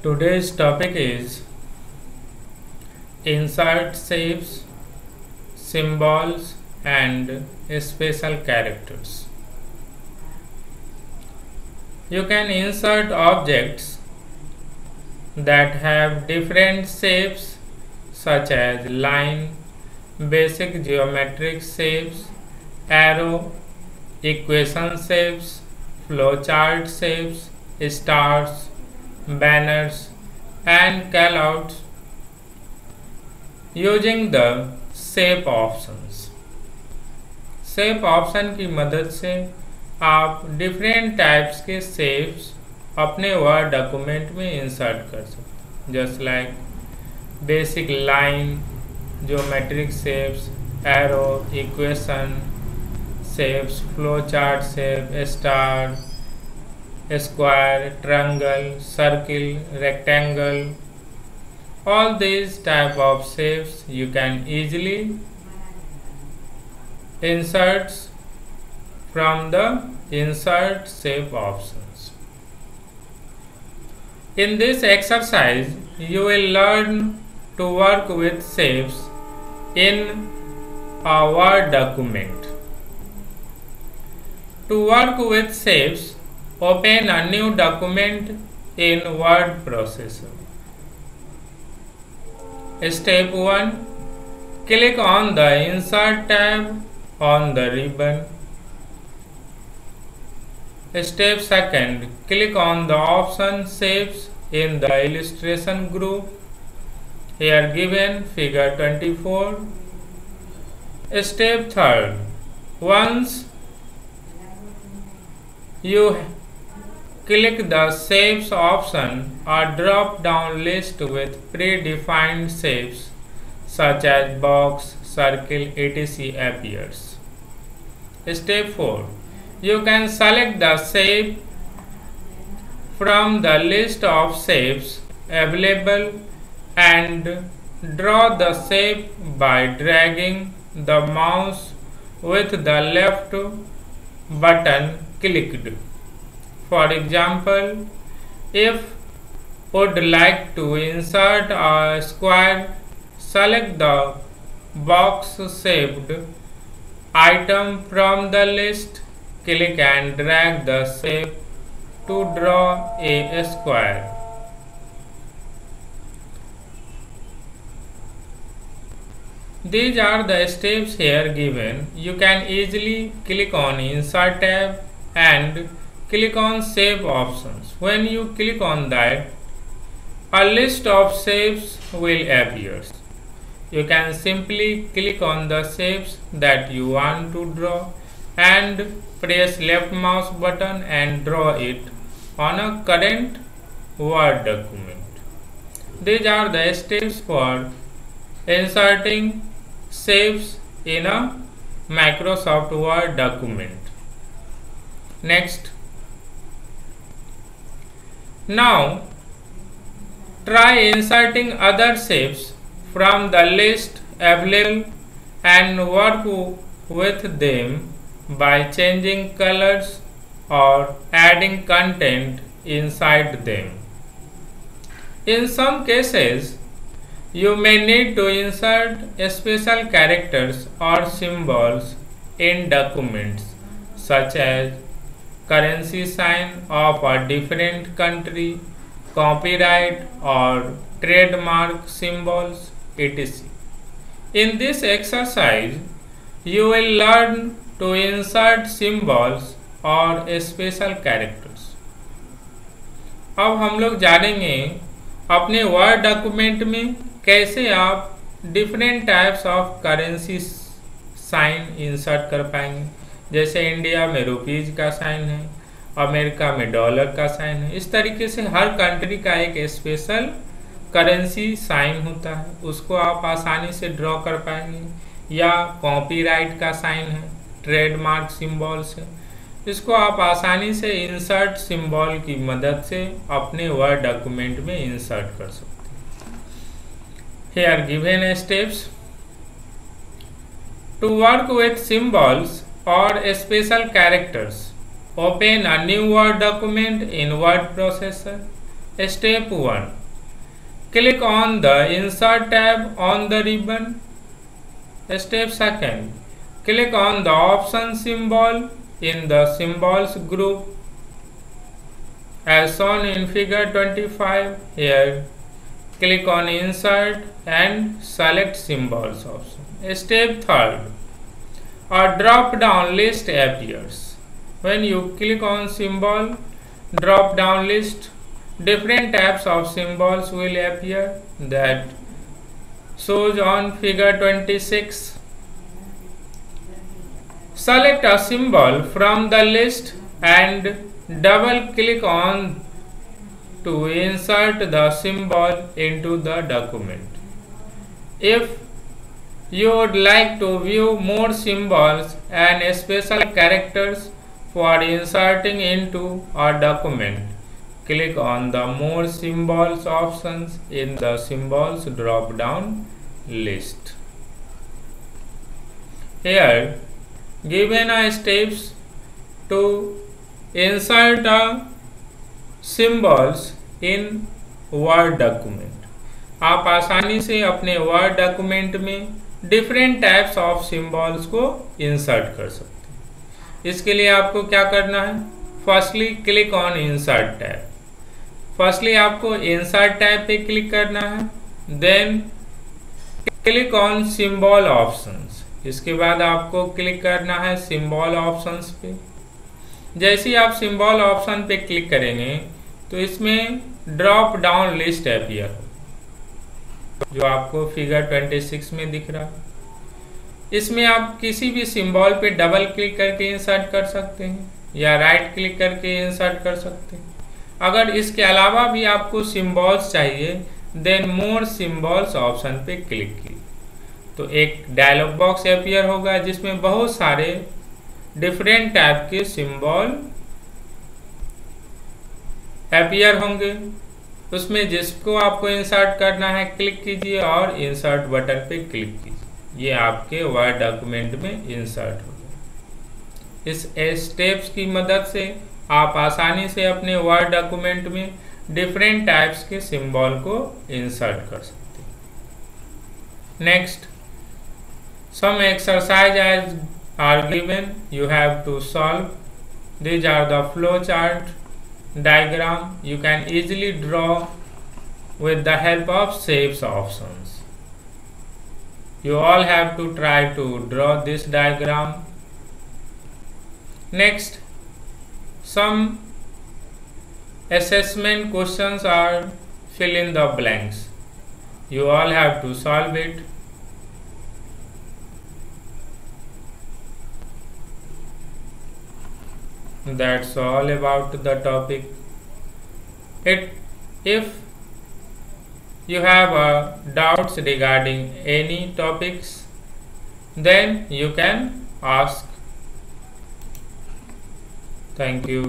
Today's topic is insert shapes, symbols, and special characters. You can insert objects that have different shapes such as line, basic geometric shapes, arrow, equation shapes, flowchart shapes, stars, banners, and callouts using the shape options. Shape option की मदद से आप different types के shapes अपने word document में insert कर सकते हैं, just like basic line, geometric shapes, arrow, equation shapes, flow chart shape, star, square, triangle, circle, rectangle. All these type of shapes you can easily insert from the insert shape options. In this exercise, you will learn to work with shapes in a Word document. To work with shapes, open a new document in word processor. Step 1. Click on the Insert tab on the ribbon. Step 2. Click on the option Shapes in the illustration group. Here given figure 24. Step 3. Once you click the Shapes option, a drop-down list with predefined shapes such as box, circle, etc. appears. Step 4. You can select the shape from the list of shapes available and draw the shape by dragging the mouse with the left button clicked. For example, if would like to insert a square, select the box shaped item from the list, click and drag the shape to draw a square. These are the steps here given. You can easily click on Insert tab and click on Shape options. When you click on that, a list of shapes will appear. You can simply click on the shapes that you want to draw and press left mouse button and draw it on a current Word document. These are the steps for inserting shapes in a Microsoft Word document. Next. Now, try inserting other shapes from the list available and work with them by changing colors or adding content inside them. In some cases, you may need to insert special characters or symbols in documents such as currency sign of a different country, copyright or trademark symbols, etc. In this exercise, you will learn to insert symbols और special characters. अब हम लोग जानेंगे अपने word document में कैसे आप different types of currency sign insert कर पाएंगे. जैसे इंडिया में रुपीज का साइन है, अमेरिका में डॉलर का साइन है. इस तरीके से हर कंट्री का एक स्पेशल करेंसी साइन होता है, उसको आप आसानी से ड्रॉ कर पाएंगे. या कॉपीराइट का साइन है, ट्रेडमार्क सिंबल्स है, इसको आप आसानी से इंसर्ट सिंबल की मदद से अपने वर्ड डॉक्यूमेंट में इंसर्ट कर सकते हैं. Here given steps to work with symbols और special characters. Open a new Word document in word processor. Step 1. Click on the Insert tab on the ribbon. Step 2. Click on the option symbol in the symbols group as shown in figure 25. Here, click on Insert and select Symbols option. Step 3. A drop-down list appears. When you click on Symbol drop-down list, different types of symbols will appear that shows on figure 26. Select a symbol from the list and double click on to insert the symbol into the document. If you would like to view more symbols and special characters for inserting into a document, click on the More Symbols options in the Symbols drop-down list. Here, given a steps to insert a symbols in Word document. आप आसानी से अपने Word document में different types of symbols को insert कर सकते हैं। इसके लिए आपको क्या करना है? Firstly, click on Insert tab. Firstly, आपको Insert tab पे क्लिक करना है। Then, click on Symbol options. इसके बाद आपको क्लिक करना है सिंबल ऑप्शंस पे। जैसे ही आप सिंबल ऑप्शन पे क्लिक करेंगे तो इसमें ड्रॉप डाउन लिस्ट अपीयर हो, जो आपको फिगर 26 में दिख रहा है। इसमें आप किसी भी सिंबल पे डबल क्लिक करके इंसर्ट कर सकते हैं या राइट क्लिक करके इंसर्ट कर सकते हैं। अगर इसके अलावा भी आपको सिंबल्स चाहिए, देन मोर सिंबल्स ऑप्शन पे क्लिक कीजिए तो एक डायलॉग बॉक्स अपीयर होगा जिसमें बहुत सारे डिफरेंट टाइप के सिंबल अपीयर होंगे। उसमें जिसको आपको इंसर्ट करना है क्लिक कीजिए और इंसर्ट बटन पे क्लिक कीजिए। ये आपके वर्ड डॉक्यूमेंट में इंसर्ट होगा। इस स्टेप्स की मदद से आप आसानी से अपने वर्ड डॉक्यूमेंट में डिफरेंट टाइप्स के सिंबल को इंसर्ट कर सकते हैं। Next, some exercises are given, you have to solve. These are the flow chart diagram you can easily draw with the help of shapes options. You all have to try to draw this diagram. Next, some assessment questions are fill in the blanks. You all have to solve it. That's all about the topic. If you have doubts regarding any topics, then you can ask. Thank you.